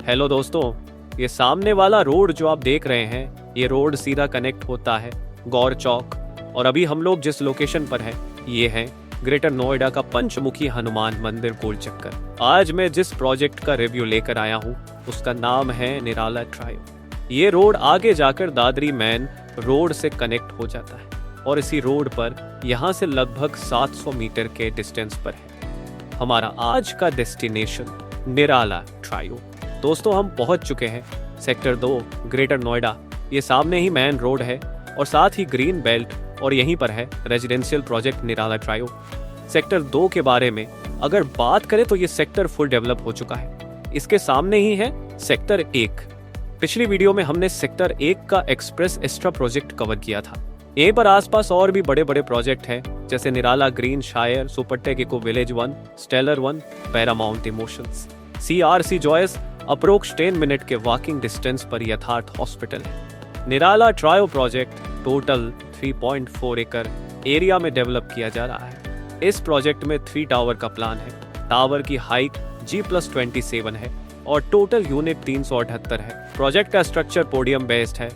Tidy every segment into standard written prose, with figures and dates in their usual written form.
Hello दोस्तों, ये सामने वाला रोड जो आप देख रहे हैं, ये रोड सीधा कनेक्ट होता है गौर चौक। और अभी हम लोग जिस लोकेशन पर हैं, ये है ग्रेटर नोएडा का पंचमुखी हनुमान मंदिर गोल चक्कर। आज मैं जिस प्रोजेक्ट का रिव्यू लेकर आया हूँ उसका नाम है निराला ट्रायो। ये रोड आगे जाकर दादरी मेन रोड से कनेक्ट हो जाता है और इसी रोड पर यहाँ से लगभग 700 मीटर के डिस्टेंस पर है हमारा आज का डेस्टिनेशन निराला ट्रायो। दोस्तों, हम पहुंच चुके हैं सेक्टर 2 ग्रेटर नोएडा। ये सामने ही मेन रोड है और साथ ही ग्रीन बेल्ट, और यहीं पर है रेजिडेंशियल प्रोजेक्ट निराला ट्रायो। सेक्टर 2 के बारे में अगर बात करें तो ये सेक्टर फुल डेवलप हो चुका है। इसके सामने ही है सेक्टर 1। पिछली वीडियो में हमने सेक्टर 1 का एक्सप्रेस एक्स्ट्रा प्रोजेक्ट कवर किया था। यहीं पर आसपास और भी बड़े बड़े प्रोजेक्ट हैं, जैसे Nirala Greenshire, Supertech Eco Village 1, Stellar 1, Paramount Emotions. CRC Joyous approx 10 minute के वॉकिंग डिस्टेंस पर यथार्थ हॉस्पिटल है। निराला ट्रायो प्रोजेक्ट टोटल 3.4 एकड़ एरिया में डेवलप किया जा रहा है। इस प्रोजेक्ट में 3 टावर का प्लान है। टावर की हाइट G+27 है और टोटल यूनिट 378 है। प्रोजेक्ट का स्ट्रक्चर पोडियम बेस्ड है।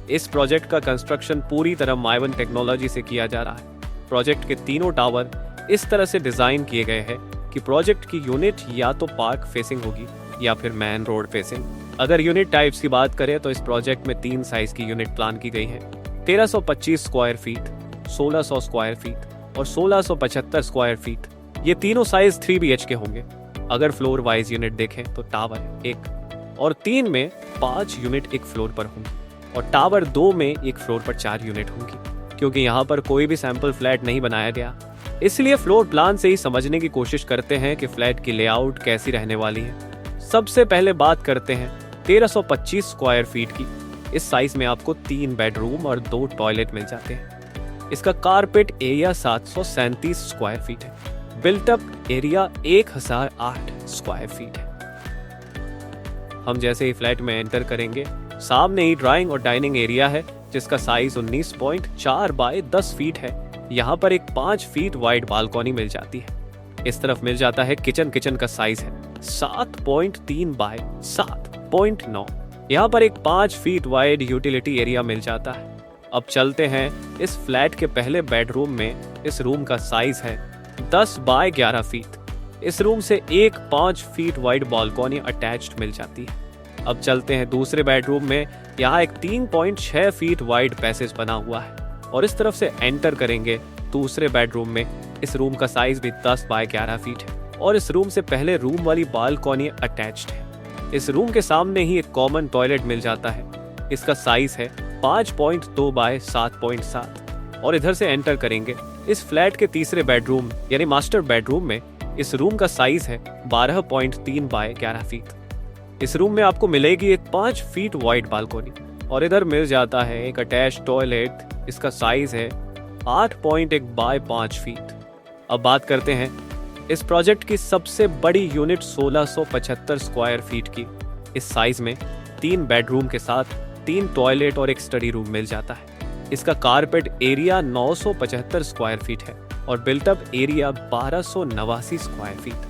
इस प्रोजेक्ट का कंस्ट्रक्शन पूरी तरह माइवन टेक्नोलॉजी से किया जा रहा है। प्रोजेक्ट के तीनों टावर इस तरह से डिजाइन किए गए हैं कि प्रोजेक्ट की यूनिट या तो पार्क फेसिंग होगी या फिर मेन रोड फेसिंग। अगर यूनिट टाइप्स की बात करें तो इस प्रोजेक्ट में 3 साइज की यूनिट प्लान की गई है: 1325 स्क्वायर फीट, 1600 स्क्वायर फीट और 1675 स्क्वायर फीट। ये तीनों साइज 3 BHK होंगे। अगर फ्लोर वाइज यूनिट देखें तो टावर 1 और 3 में 5 यूनिट एक फ्लोर पर होंगी और टावर 2 में एक फ्लोर पर 4 यूनिट होंगी। क्योंकि यहाँ पर कोई भी सैंपल फ्लैट नहीं बनाया गया, इसलिए फ्लोर प्लान से ही समझने की कोशिश करते हैं कि फ्लैट की लेआउट कैसी रहने वाली है। सबसे पहले बात करते हैं 1325 स्क्वायर फीट की। इस साइज में आपको 3 बेडरूम और 2 टॉयलेट मिल जाते हैं। इसका कारपेट एरिया 737 स्क्वायर फीट है। बिल्टअप एरिया 1008 स्क्वायर फीट है। हम जैसे ही फ्लैट में एंटर करेंगे, सामने ही ड्राइंग और डाइनिंग एरिया है जिसका साइज 19.4 बाय 10 फीट है। यहाँ पर एक 5 फीट वाइड बालकनी मिल जाती है। इस तरफ मिल जाता है किचन का साइज है 7.3 बाय 7.9। यहाँ पर एक 5 फीट वाइड यूटिलिटी एरिया मिल जाता है। अब चलते हैं इस फ्लैट के पहले बेडरूम में। इस रूम का साइज है 10 बाय 11 फीट। इस रूम से एक 5 फीट वाइड बालकनी अटैच्ड मिल जाती है। अब चलते हैं दूसरे बेडरूम में। यहाँ एक 3.6 फीट वाइड पैसेज बना हुआ है और इस तरफ से एंटर करेंगे दूसरे बेडरूम में। इस रूम का साइज भी 10 बाय 11 फीट है और इस रूम से पहले रूम वाली बालकनी अटैच्ड है। इस रूम के सामने ही एक कॉमन टॉयलेट मिल जाता है। इसका साइज है 5.2 बाय 7.7 और इधर से एंटर करेंगे इस फ्लैट के तीसरे बेडरूम यानी मास्टर बेडरूम में। इस रूम का साइज है 12.3 बाय 11 फीट। इस रूम में आपको मिलेगी एक 5 फीट वाइड बालकनी और इधर मिल जाता है एक अटैच टॉयलेट। इसका साइज है 8.1 बाय 5 फीट। अब बात करते हैं इस प्रोजेक्ट की सबसे बड़ी यूनिट 1675 स्क्वायर फीट की। इस साइज में 3 बेडरूम के साथ 3 टॉयलेट और एक स्टडी रूम मिल जाता है। इसका कारपेट एरिया 975 स्क्वायर फीट है और built up area 1289 square feet.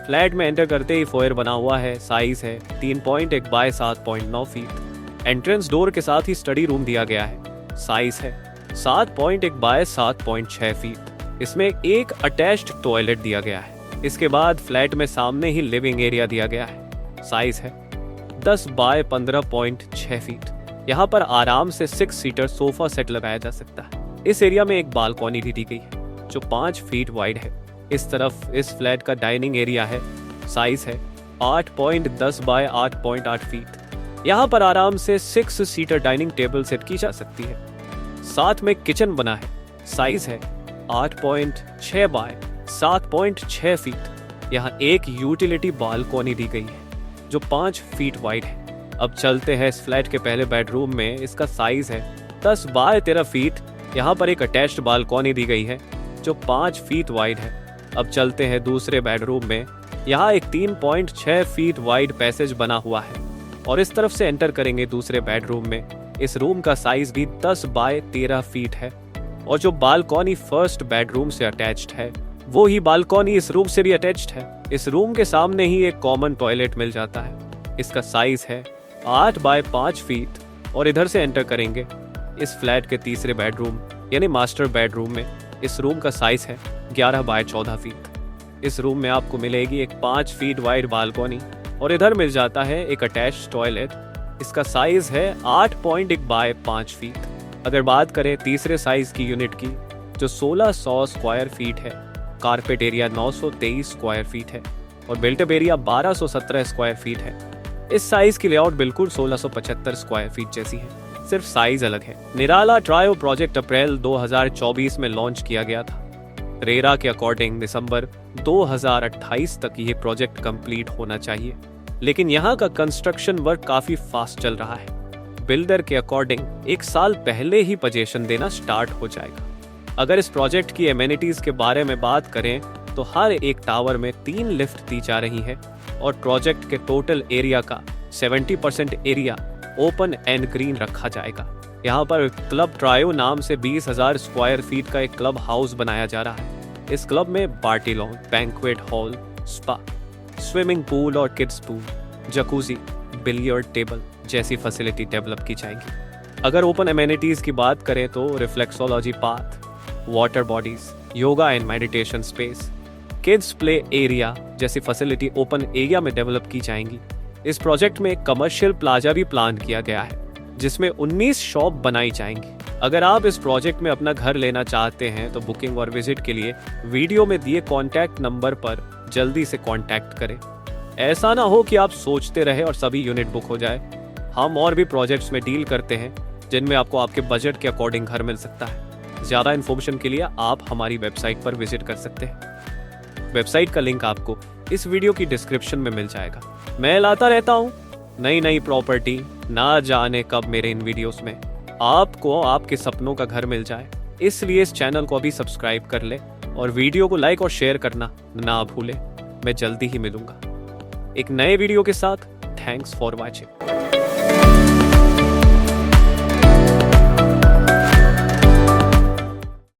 Flat में एंटर करते ही फोयर बना हुआ है। साइज है 3.1 बाय 7.9 फीट। एंट्रेंस डोर के साथ ही स्टडी रूम दिया गया है। साइज है 7.1 बाय 7.6 फीट। इसमें एक अटैच्ड टॉयलेट दिया गया है। इसके बाद फ्लैट में सामने ही लिविंग एरिया दिया गया है। साइज है 10 बाय 15.6 फीट। यहाँ पर आराम से 6 सीटर सोफा सेट लगाया जा सकता है। इस एरिया में एक बालकनी भी दी गई है जो 5 फीट वाइड है। इस तरफ इस फ्लैट का डाइनिंग एरिया है। साइज है 8.10 बाय 8.8 फीट। यहाँ पर आराम से 6 सीटर डाइनिंग टेबल सेट की जा सकती है। साथ में किचन बना है। साइज है 8.6 बाय 7.6 फीट। यहाँ एक यूटिलिटी बालकनी दी गई है जो 5 फीट वाइड है। अब चलते हैं इस फ्लैट के पहले बेडरूम में। इसका साइज है 10 बाय 13 फीट। यहाँ पर एक अटैच्ड बालकनी दी गई है जो 5 फीट वाइड है। अब चलते हैं दूसरे बेडरूम में। यहाँ एक 3.6 फीट वाइड पैसेज बना हुआ है और इस तरफ से एंटर करेंगे दूसरे बेडरूम में। इस रूम का साइज भी 10 बाय 13 फीट है और जो बालकनी फर्स्ट बेडरूम से अटैच्ड है वो ही बालकनी इस रूम से भी अटैच्ड है। इस रूम के सामने ही एक कॉमन टॉयलेट मिल जाता है। इसका साइज है 8 बाय 5 फीट और इधर से एंटर करेंगे इस फ्लैट के तीसरे बेडरूम यानी मास्टर बेडरूम में। इस रूम का साइज है 11 बाय 14 फीट। इस रूम में आपको मिलेगी एक 5 फीट वाइड बालकनी और इधर मिल जाता है एक अटैच्ड टॉयलेट। इसका साइज है 8.1 बाय 5 फीट। अगर बात करें तीसरे साइज की यूनिट की जो 1600 स्क्वायर फीट है, कारपेट एरिया 923 स्क्वायर फीट है और बिल्टअप एरिया 1217 स्क्वायर फीट है। इस साइज की लेआउट बिल्कुल 1675 स्क्वायर फीट जैसी है, सिर्फ साइज अलग है। निराला ट्रायो प्रोजेक्ट अप्रैल 2024 में लॉन्च किया गया था। रेरा के अकॉर्डिंग दिसंबर 2028 तक ये प्रोजेक्ट कंप्लीट होना चाहिए, लेकिन यहाँ का कंस्ट्रक्शन वर्क काफी फास्ट चल रहा है। बिल्डर के अकॉर्डिंग 1 साल पहले ही पोजीशन देना स्टार्ट हो जाएगा। अगर इस प्रोजेक्ट की एमेनिटीज के बारे में बात करें तो हर एक टावर में 3 लिफ्ट दी जा रही है और प्रोजेक्ट के टोटल एरिया का 70% एरिया ओपन एंड ग्रीन रखा जाएगा। यहाँ पर क्लब ट्रायो नाम से 20,000 स्क्वायर फीट का एक क्लब हाउस बनाया जा रहा है। इस क्लब में party lawn, banquet hall, spa, swimming pool और kids pool, jacuzzi, billiard table जैसी फैसिलिटी डेवलप की जाएंगी। अगर ओपन एमेनिटीज की बात करें तो reflexology path, water bodies, yoga and meditation space, kids play area जैसी फैसिलिटी ओपन एरिया में डेवलप की जाएंगी। इस प्रोजेक्ट में एक कमर्शियल प्लाजा भी प्लान किया गया है जिसमें 19 शॉप बनाई जाएंगी। अगर आप इस प्रोजेक्ट में अपना घर लेना चाहते हैं तो बुकिंग और विजिट के लिए वीडियो में दिए कॉन्टैक्ट नंबर पर जल्दी से कॉन्टैक्ट करें। ऐसा ना हो कि आप सोचते रहे और सभी यूनिट बुक हो जाए। हम और भी प्रोजेक्ट्स में डील करते हैं जिनमें आपको आपके बजट के अकॉर्डिंग घर मिल सकता है। ज़्यादा इन्फॉर्मेशन के लिए आप हमारी वेबसाइट पर विजिट कर सकते हैं। वेबसाइट का लिंक आपको इस वीडियो की डिस्क्रिप्शन में मिल जाएगा। मैं लाता रहता हूँ नई प्रॉपर्टी, ना जाने कब मेरे इन वीडियोस में आपको आपके सपनों का घर मिल जाए। इसलिए इस चैनल को अभी सब्सक्राइब कर ले और वीडियो को लाइक और शेयर करना ना भूले। मैं जल्दी ही मिलूंगा एक नए वीडियो के साथ। Thanks for watching.